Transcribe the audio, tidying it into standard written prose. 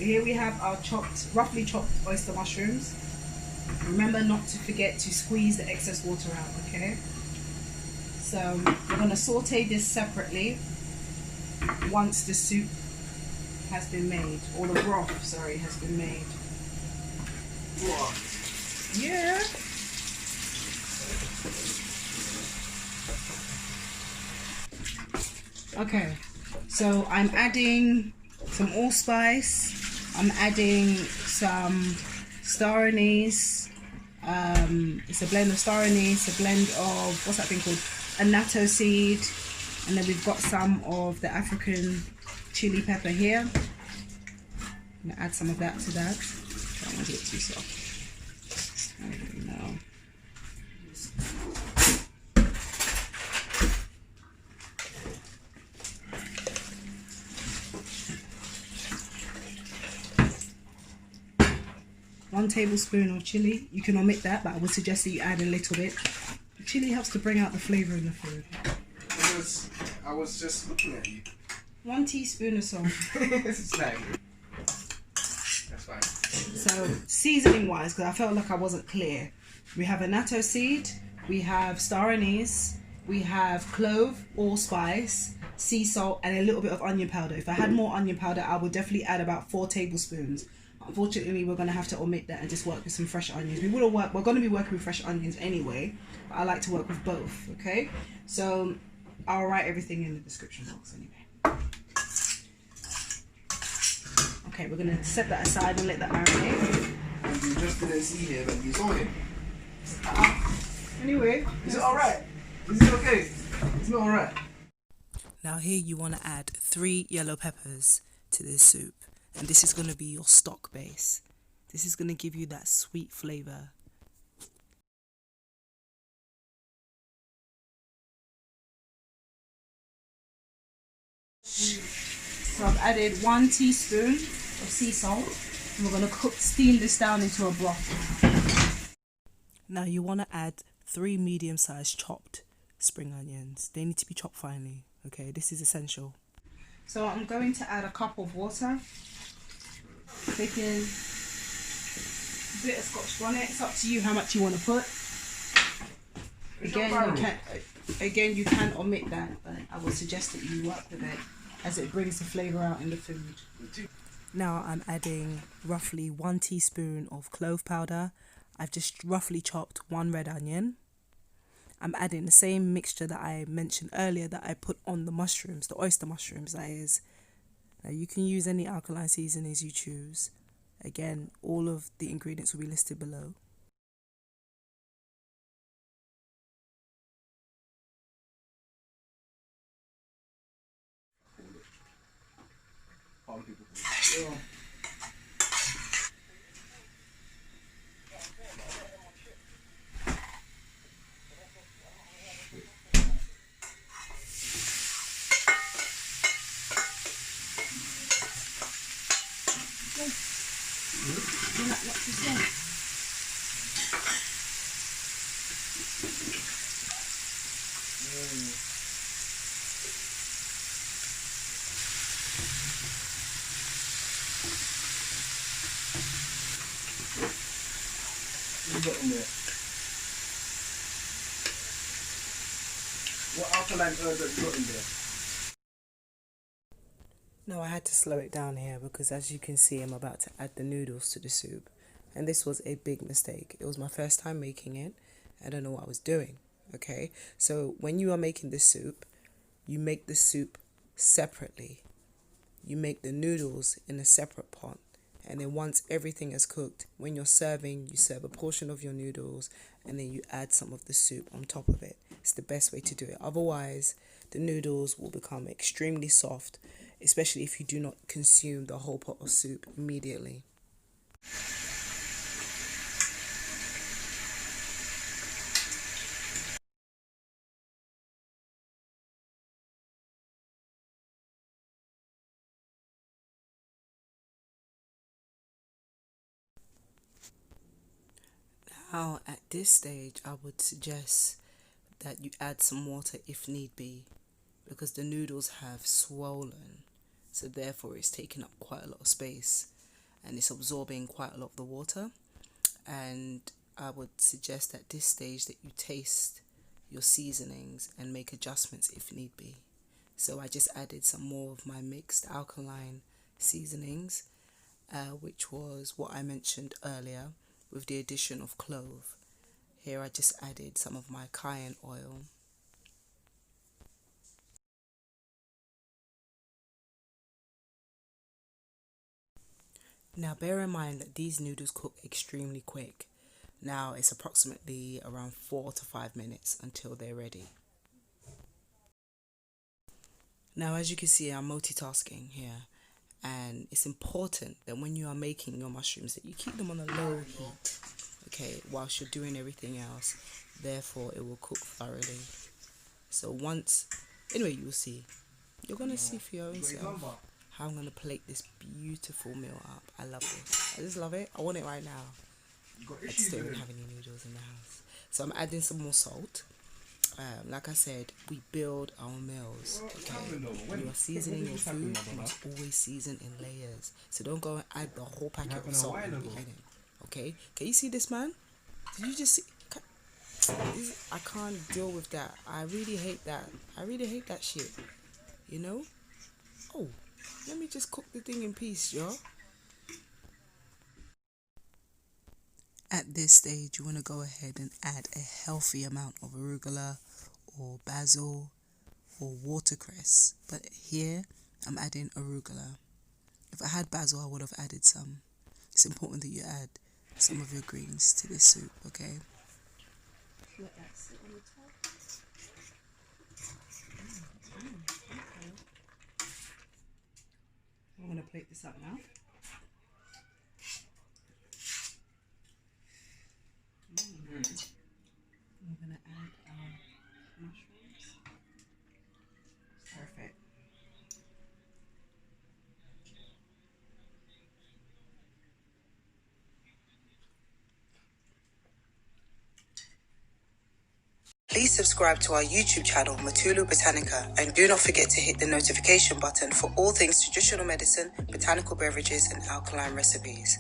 here we have our roughly chopped oyster mushrooms. Remember not to forget to squeeze the excess water out, okay? So we're going to saute this separately once the soup has been made, or the broth, sorry, has been made. What? Yeah. Okay, so I'm adding some allspice. I'm adding some star anise. It's a blend of star anise, a blend of, what's that thing called? Annatto seed. And then we've got some of the African chili pepper here. I'm gonna add some of that to that. Don't want to get too soft. No. 1 tablespoon of chili. You can omit that, but I would suggest that you add a little bit. Chili helps to bring out the flavour in the food. I was just looking at you. 1 teaspoon of salt. It's like, that's fine. So seasoning wise, because I felt like I wasn't clear, we have annatto seed, we have star anise, we have clove, allspice, sea salt, and a little bit of onion powder. If I had more onion powder, I would definitely add about 4 tablespoons. Unfortunately, we're going to have to omit that and just work with some fresh onions. We're going to be working with fresh onions anyway, but I like to work with both, okay? So I'll write everything in the description box anyway. Okay, we're going to set that aside and let that marinate. And you just didn't see him and you saw him. Anyway. Is it alright? Is it okay? It's not alright. Now here you want to add 3 yellow peppers to this soup. And this is going to be your stock base. This is going to give you that sweet flavour. So I've added 1 teaspoon of sea salt. And we're going to steam this down into a broth. Now you want to add 3 medium-sized chopped spring onions. They need to be chopped finely. Okay, this is essential. So I'm going to add a cup of water. Taking a bit of Scotch bonnet. It's up to you how much you want to put. Again, you can omit that, but I would suggest that you work with it as it brings the flavour out in the food. Now I'm adding roughly 1 teaspoon of clove powder. I've just roughly chopped 1 red onion. I'm adding the same mixture that I mentioned earlier that I put on the mushrooms, the oyster mushrooms that is. Now you can use any alkaline seasonings you choose. Again, all of the ingredients will be listed below. What alkaline herb have you got in there? Now I had to slow it down here because as you can see I'm about to add the noodles to the soup, and this was a big mistake. It was my first time making it. I don't know what I was doing. Okay, so when you are making this soup, you make the soup separately. You make the noodles in a separate pot, and then once everything is cooked, when you're serving, you serve a portion of your noodles and then you add some of the soup on top of it. It's the best way to do it. Otherwise, the noodles will become extremely soft, especially if you do not consume the whole pot of soup immediately. Now, at this stage, I would suggest that you add some water if need be, because the noodles have swollen, so therefore it's taking up quite a lot of space. and it's absorbing quite a lot of the water. And I would suggest at this stage that you taste your seasonings and make adjustments if need be. So I just added some more of my mixed alkaline seasonings, which was what I mentioned earlier, with the addition of clove. Here I just added some of my cayenne oil. Now bear in mind that these noodles cook extremely quick. Now it's approximately around 4 to 5 minutes until they're ready. Now as you can see, I'm multitasking here, and it's important that when you are making your mushrooms that you keep them on a low heat, okay, whilst you're doing everything else. Therefore it will cook thoroughly. So once, anyway, you'll see. You're going to see for your own self how I'm going to plate this beautiful meal up. I love this. I just love it. I want it right now. I just don't even have any noodles in the house. So I'm adding some more salt. Like I said, we build our meals. Okay, when you are seasoning your food, you must always season in layers. So don't go and add the whole packet of salt in the beginning. Okay, can you see this, man? Did you just see? I can't deal with that. I really hate that. I really hate that shit. You know? Oh, let me just cook the thing in peace, y'all. At this stage, you want to go ahead and add a healthy amount of arugula or basil or watercress. But here, I'm adding arugula. If I had basil, I would have added some. It's important that you add some of your greens to this soup, okay? Let that sit on the top. Okay. I'm going to plate this up now. We're going to add our mushrooms. Perfect. Please subscribe to our YouTube channel, Matulu Botanica, and do not forget to hit the notification button for all things traditional medicine, botanical beverages, and alkaline recipes.